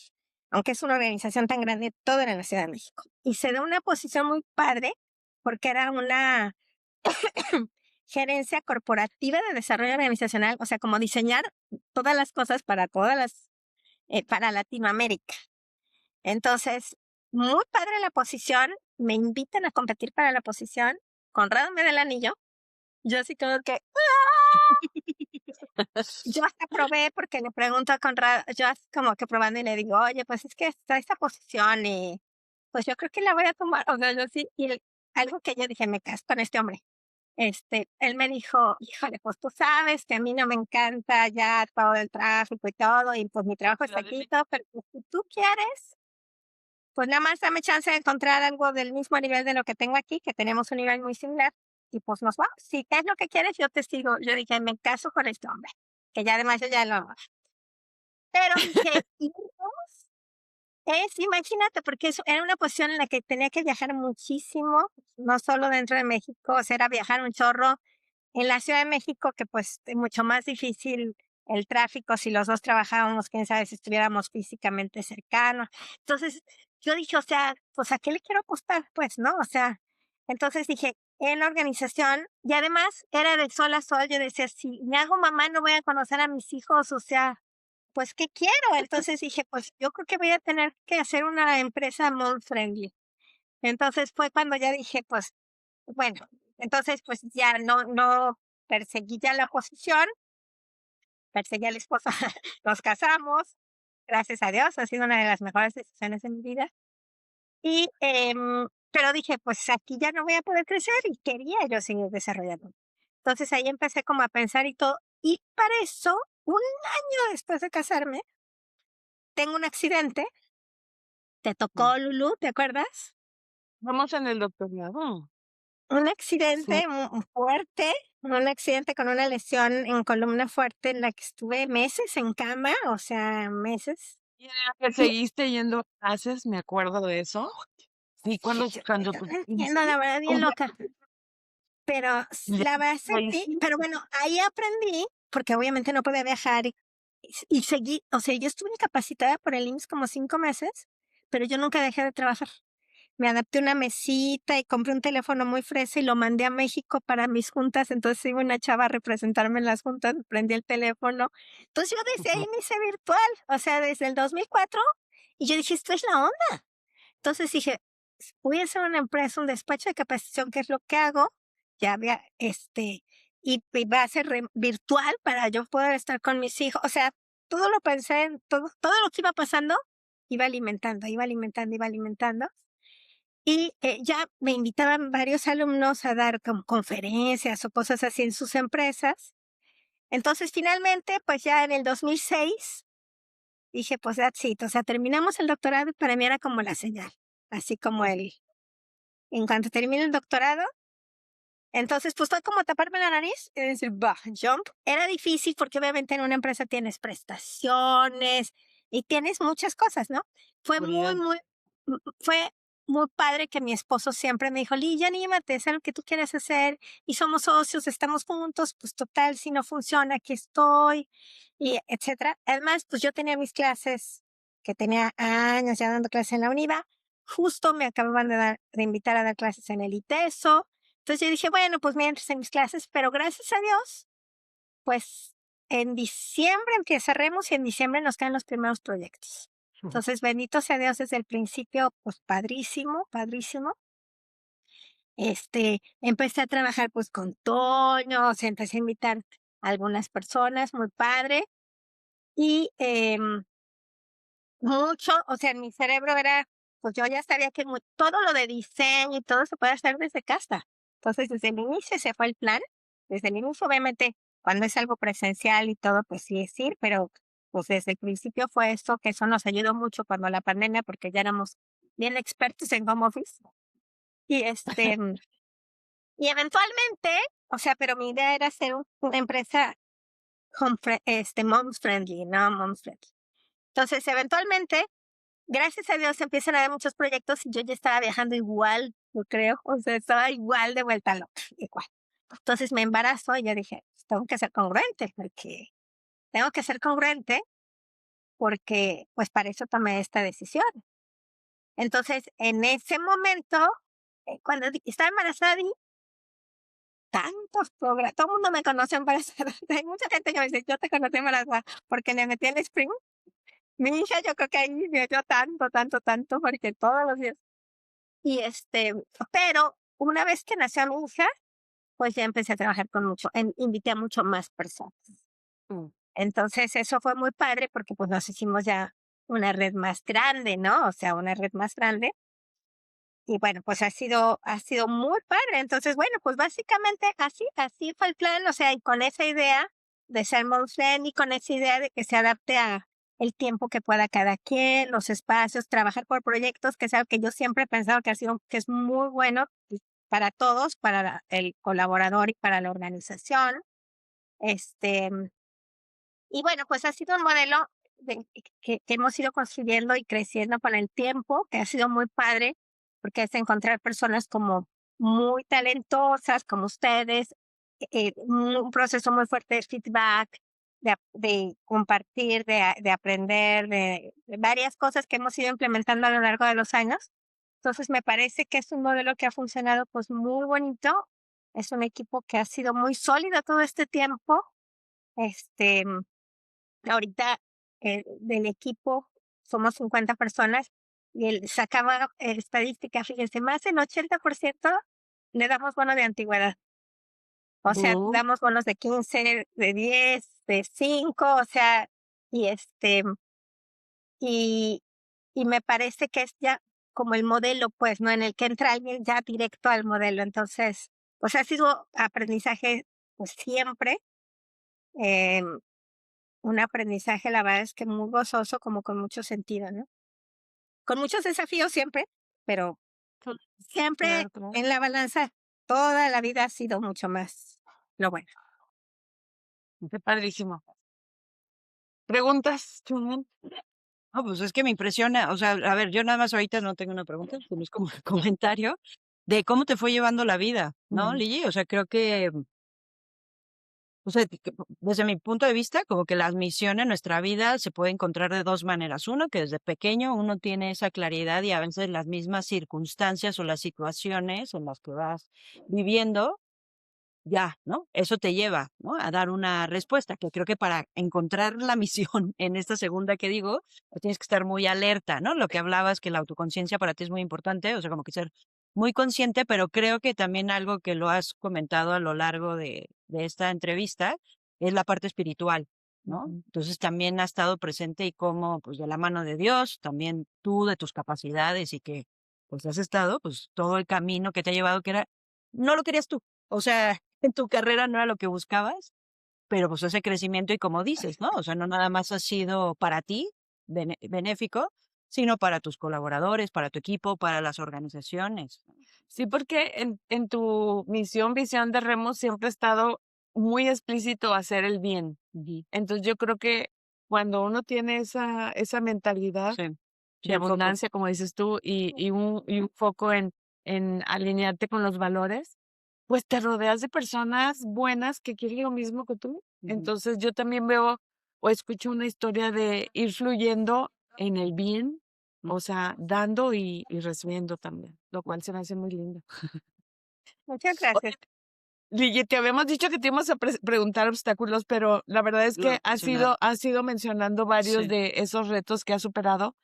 Aunque es una organización tan grande, todo era en la Ciudad de México. Y se da una posición muy padre, porque era una gerencia corporativa de desarrollo organizacional, o sea, como diseñar todas las cosas para para Latinoamérica. Entonces, muy padre la posición, me invitan a competir para la posición, Conrado me da el anillo, yo así como que, yo hasta probé porque le pregunto a Conrado, yo así como que probando y le digo, oye, pues es que está esta posición y pues yo creo que la voy a tomar, o sea, yo sí, algo que yo dije, me caso con este hombre. Él me dijo, híjole, pues tú sabes que a mí no me encanta ya todo el tráfico y todo, y pues mi trabajo está aquí y todo, pero pues, si tú quieres, pues nada más dame chance de encontrar algo del mismo nivel de lo que tengo aquí, que tenemos un nivel muy similar, y pues nos vamos. Si es lo que quieres, yo te sigo. Yo dije, me caso con este hombre, que ya además yo ya lo... Pero dije, imagínate, porque eso era una posición en la que tenía que viajar muchísimo, no solo dentro de México, o sea, era viajar un chorro. En la Ciudad de México, que pues es mucho más difícil el tráfico si los dos trabajábamos, quién sabe si estuviéramos físicamente cercanos. Entonces, yo dije, o sea, pues ¿a qué le quiero apostar? Pues, ¿no? O sea, entonces dije, en la organización, y además era de sol a sol, yo decía, si me hago mamá no voy a conocer a mis hijos, o sea, pues, ¿qué quiero? Entonces dije, pues yo creo que voy a tener que hacer una empresa mom friendly. Entonces fue cuando ya dije, pues, bueno, entonces pues ya no perseguí ya la posición, perseguí a la esposa, nos casamos, gracias a Dios, ha sido una de las mejores decisiones de mi vida. Y, pero dije, pues aquí ya no voy a poder crecer y quería yo seguir desarrollando. Entonces ahí empecé como a pensar y todo. Y para eso, un año después de casarme, tengo un accidente. Te tocó, Lulu, ¿te acuerdas? Vamos en el doctorado. Un Sí. accidente fuerte, un accidente con una lesión en columna fuerte en la que estuve meses en cama, o sea, meses. Y en la que seguiste yendo a clases, me acuerdo de eso. Sí, cuando, Yo cuando no tú entiendo, la verdad, bien loca. Pero ya la verdad ahí sentí, sí. pero bueno, ahí aprendí, porque obviamente no podía viajar y seguí, o sea, yo estuve incapacitada por el IMSS como 5 meses, pero yo nunca dejé de trabajar. Me adapté a una mesita y compré un teléfono muy fresa y lo mandé a México para mis juntas. Entonces iba una chava a representarme en las juntas, prendí el teléfono. Entonces yo desde ahí me hice virtual, o sea, desde el 2004. Y yo dije, esto es la onda. Entonces dije, voy a hacer una empresa, un despacho de capacitación, que es lo que hago. Ya había, y va a ser virtual para yo poder estar con mis hijos. O sea, todo lo pensé, todo lo que iba pasando, iba alimentando, iba alimentando, iba alimentando. Y ya me invitaban varios alumnos a dar como conferencias o cosas así en sus empresas. Entonces, finalmente, pues ya en el 2006, dije, pues that's it. O sea, terminamos el doctorado y para mí era como la señal. Así como en cuanto termine el doctorado, entonces pues fue como taparme la nariz y decir, bah, jump. Era difícil porque obviamente en una empresa tienes prestaciones y tienes muchas cosas, ¿no? Fue Seguridad. fue muy padre que mi esposo siempre me dijo, Lee, ya anímate, haz lo que tú quieres hacer y somos socios, estamos juntos, pues total, si no funciona, aquí estoy, y etcétera. Además, pues yo tenía mis clases, que tenía años ya dando clases en la UNIVA, justo me acababan de invitar a dar clases en el ITESO, entonces yo dije, bueno, pues mientras en mis clases, pero gracias a Dios, pues en diciembre cerremos y en diciembre nos caen los primeros proyectos. Entonces, bendito sea Dios desde el principio, pues padrísimo, padrísimo. Empecé a trabajar pues con Toño, o sea, empecé a invitar a algunas personas, muy padre. Y mucho, o sea, en mi cerebro era, pues yo ya sabía que todo lo de diseño y todo se puede hacer desde casa. Entonces, desde el inicio ese fue el plan. Desde el inicio, obviamente, cuando es algo presencial y todo, pues sí es ir, pero pues desde el principio fue eso, que eso nos ayudó mucho cuando la pandemia, porque ya éramos bien expertos en home office. Y y eventualmente, o sea, pero mi idea era hacer una empresa moms friendly, no moms friendly. Entonces, eventualmente, gracias a Dios empiezan a haber muchos proyectos y yo ya estaba viajando igual, yo creo, o sea, estaba igual de vuelta loca, igual. Entonces me embarazo y yo dije, "Pues, tengo que ser congruente, porque tengo que ser congruente porque pues para eso tomé esta decisión". Entonces, en ese momento, cuando estaba embarazada, di tantos programas, todo el mundo me conoce embarazada. Hay mucha gente que me dice, yo te conocí embarazada porque le metí el Spring. Mi hija, yo creo que ahí me dio tanto, tanto, tanto, porque todos los días. Y pero una vez que nació mi hija, pues ya empecé a trabajar con invité a mucho más personas. Mm. Entonces, eso fue muy padre porque pues nos hicimos ya una red más grande, ¿no? O sea, una red más grande. Y bueno, pues ha sido muy padre. Entonces, bueno, pues básicamente así fue el plan, o sea, y con esa idea de ser y con esa idea de que se adapte a el tiempo que pueda cada quien, los espacios, trabajar por proyectos, que es algo que yo siempre he pensado que es muy bueno para todos, para el colaborador y para la organización. Este, y bueno, pues ha sido un modelo que hemos ido construyendo y creciendo con el tiempo, que ha sido muy padre, porque es encontrar personas como muy talentosas, como ustedes, un proceso muy fuerte de feedback, de compartir, de aprender, de varias cosas que hemos ido implementando a lo largo de los años. Entonces, me parece que es un modelo que ha funcionado pues muy bonito. Es un equipo que ha sido muy sólido todo este tiempo. Este, Ahorita, del equipo somos 50 personas y sacaba estadística, fíjense, más del 80% le damos bono de antigüedad. O sea, Oh, damos bonos de 15, de 10, de 5, o sea, y y, y me parece que es ya como el modelo, pues, ¿no? En el que entra alguien ya directo al modelo. Entonces, pues ha sido aprendizaje, pues siempre. em, un aprendizaje, la verdad es que muy gozoso, como con mucho sentido, ¿no? Con muchos desafíos siempre, pero cl- siempre claro, claro. en la balanza, toda la vida ha sido mucho más lo bueno. Qué padrísimo. ¿Preguntas, Chumel? No, pues es que me impresiona, o sea, a ver, yo nada más ahorita no tengo una pregunta, sino es como un comentario de cómo te fue llevando la vida, ¿no, Ujú. Ligi? O sea, creo que, o sea, desde mi punto de vista, como que la misión en nuestra vida se puede encontrar de dos maneras. Uno, que desde pequeño uno tiene esa claridad y a veces las mismas circunstancias o las situaciones en las que vas viviendo ya, ¿no? Eso te lleva, ¿no? A dar una respuesta, que creo que para encontrar la misión en esta segunda que digo, pues tienes que estar muy alerta, ¿no? Lo que hablabas, que la autoconciencia para ti es muy importante, o sea, como que ser muy consciente, pero creo que también algo que lo has comentado a lo largo de esta entrevista es la parte espiritual, ¿no? Ujú. Entonces también ha estado presente y como, pues de la mano de Dios, también tú de tus capacidades y que, pues has estado, pues todo el camino que te ha llevado que era, no lo querías tú. O sea, en tu carrera no era lo que buscabas, pero pues ese crecimiento y como dices, ¿no? O sea, no nada más ha sido para ti benéfico, sino para tus colaboradores, para tu equipo, para las organizaciones. Sí, porque en tu misión, visión de Remo siempre ha estado muy explícito hacer el bien. Ujú. Entonces yo creo que cuando uno tiene esa mentalidad Sí, sí, de el foco. abundancia, como dices tú, y un foco en alinearte con los valores, pues te rodeas de personas buenas que quieren lo mismo que tú. Ujú. Entonces yo también veo o escucho una historia de ir fluyendo en el bien, Mm. o sea, dando y recibiendo también, lo cual se me hace muy lindo. Muchas Oye, gracias. Lili, te habíamos dicho que te íbamos a preguntar obstáculos, pero la verdad es Lo que has mencionado. has ido mencionando varios Sí, de esos retos que has superado.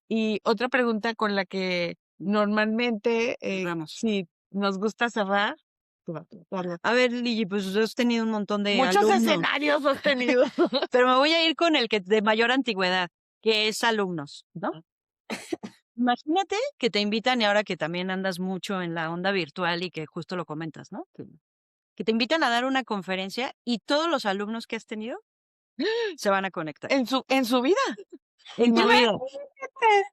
Y otra pregunta con la que normalmente, cerramos. si nos gusta cerrar, tú. A ver, Ligi, pues has tenido un montón de Muchos alumnos, escenarios has tenido. pero me voy a ir con el que de mayor antigüedad, que es alumnos, ¿no? Imagínate que te invitan y ahora que también andas mucho en la onda virtual y que justo lo comentas, ¿no? Que te invitan a dar una conferencia y todos los alumnos que has tenido se van a conectar. En su vida. En tu vida. Imagínate.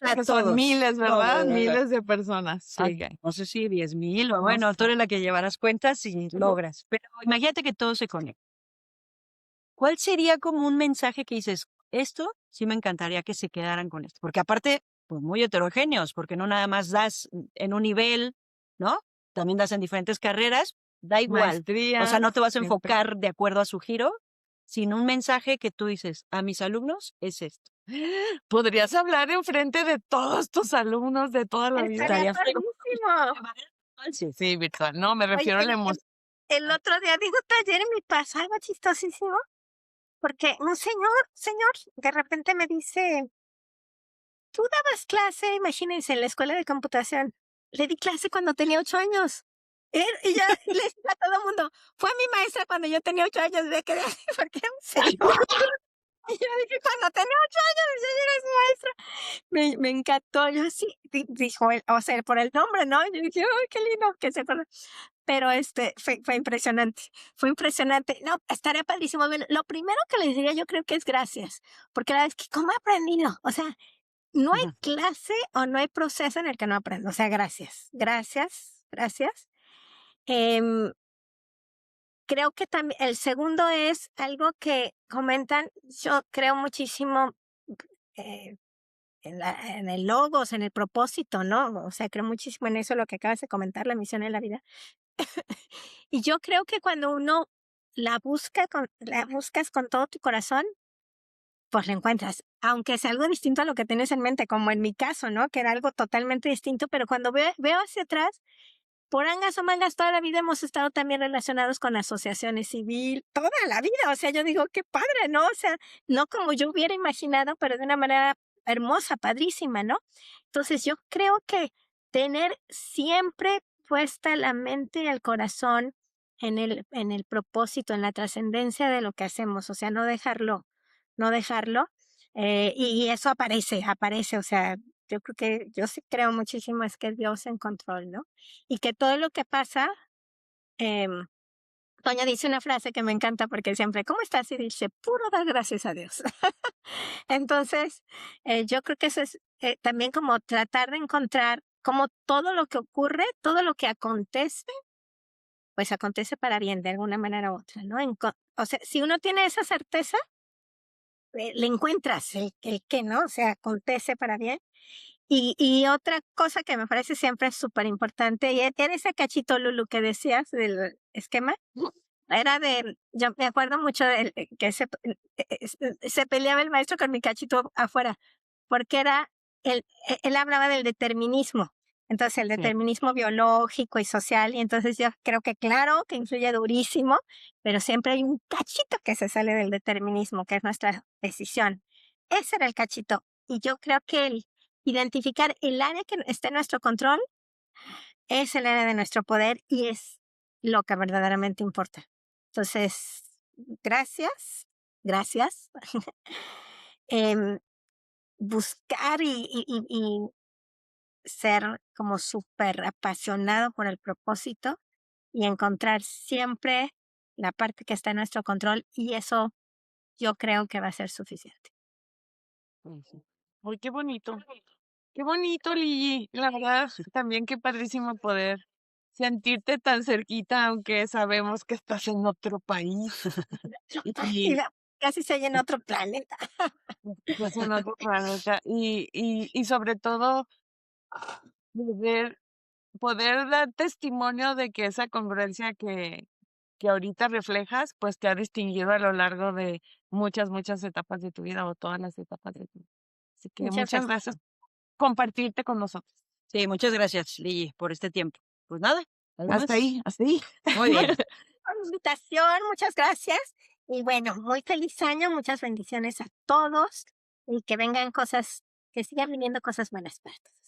A Que son todos. miles, No, ¿verdad? no, no. Miles de personas. Sí, Okey. no sé si 10,000 o No bueno, tú sé. eres la que llevarás cuentas y logras. Pero imagínate que todos se conectan. ¿Cuál sería como un mensaje que dices, esto sí me encantaría que se quedaran con esto, porque aparte, pues muy heterogéneos, porque no nada más das en un nivel, ¿no? También das en diferentes carreras, da igual. O Maestría. sea, no te vas a siempre. enfocar de acuerdo a su giro, sino un mensaje que tú dices, a mis alumnos es esto. Podrías hablar enfrente de todos tus alumnos de toda la vida. Estaría Estaría feo. padrísimo. Sí, virtual. No, me Oye, refiero a la emoción. el otro día digo taller y me pasó algo chistosísimo, porque un señor, de repente me dice, tú dabas clase, imagínense, en la escuela de computación. Le di clase cuando tenía 8 años. Y ya le decía a todo el mundo, fue mi maestra cuando yo tenía 8 años, me quedé así porque era un señor. Y yo dije, cuando tenía 8 años, ya eres maestra. Me encantó, yo así, dijo él, o sea, por el nombre, ¿no? Yo dije, ¡ay, qué lindo que se acuerda! Pero fue impresionante, fue impresionante. No, estaría padrísimo. Bueno, lo primero que les diría yo creo que es gracias, porque la verdad es que cómo he aprendido, o sea, no hay Ujú. clase o no hay proceso en el que no aprendo, o sea, gracias, gracias, gracias. Em, Creo que también el segundo es algo que comentan, yo creo muchísimo eh, en el logos, en el propósito, ¿no? O sea, creo muchísimo en eso, lo que acabas de comentar, la misión en la vida. Y yo creo que cuando uno la buscas con todo tu corazón, pues la encuentras, aunque es algo distinto a lo que tienes en mente, como en mi caso, ¿no? Que era algo totalmente distinto, pero cuando veo hacia atrás, por angas o mangas, toda la vida hemos estado también relacionados con asociaciones civil, toda la vida. O sea, yo digo, qué padre, ¿no? O sea, no como yo hubiera imaginado, pero de una manera hermosa, padrísima, ¿no? Entonces, yo creo que tener siempre puesta la mente y el corazón en el propósito, en la trascendencia de lo que hacemos, o sea, no dejarlo. Y eso aparece, o sea, yo creo que yo sí creo muchísimo es que Dios en control, ¿no? Y que todo lo que pasa, em, Toña dice una frase que me encanta porque siempre, ¿cómo estás? Y dice, puro dar gracias a Dios. Entonces, yo creo que eso es también como tratar de encontrar como todo lo que ocurre, todo lo que acontece, pues acontece para bien de alguna manera u otra, ¿no? O sea, si uno tiene esa certeza, le encuentras el qué, ¿no? O sea, acontece para bien. Y otra cosa que me parece siempre súper importante, y era ese cachito, Lulu, que decías del esquema, era yo me acuerdo mucho de que se peleaba el maestro con mi cachito afuera, porque él hablaba del determinismo. Entonces, el Sí. determinismo biológico y social, y entonces yo creo que claro, que influye durísimo, pero siempre hay un cachito que se sale del determinismo, que es nuestra decisión. Ese era el cachito. Y yo creo que el identificar el área que está en nuestro control es el área de nuestro poder y es lo que verdaderamente importa. Entonces, gracias. Em, Buscar y ser como súper apasionado por el propósito y encontrar siempre la parte que está en nuestro control y eso yo creo que va a ser suficiente. Ujú. Uy, qué bonito. Qué bonito, Lili. La verdad, también qué padrísimo poder sentirte tan cerquita, aunque sabemos que estás en otro país Y y casi se en otro planeta. estás en otro planeta y sobre todo poder, poder dar testimonio de que esa congruencia que ahorita reflejas, pues te ha distinguido a lo largo de muchas etapas de tu vida o todas las etapas de tu vida. Así que Muchas muchas gracias. gracias por compartirte con nosotros. Sí, muchas gracias, Lili, por este tiempo. Pues nada, ¿algo Hasta más? ahí, hasta ahí. Muy bien. Por la invitación, muchas gracias. Y bueno, muy feliz año, muchas bendiciones a todos y que vengan cosas, que sigan viniendo cosas buenas para todos.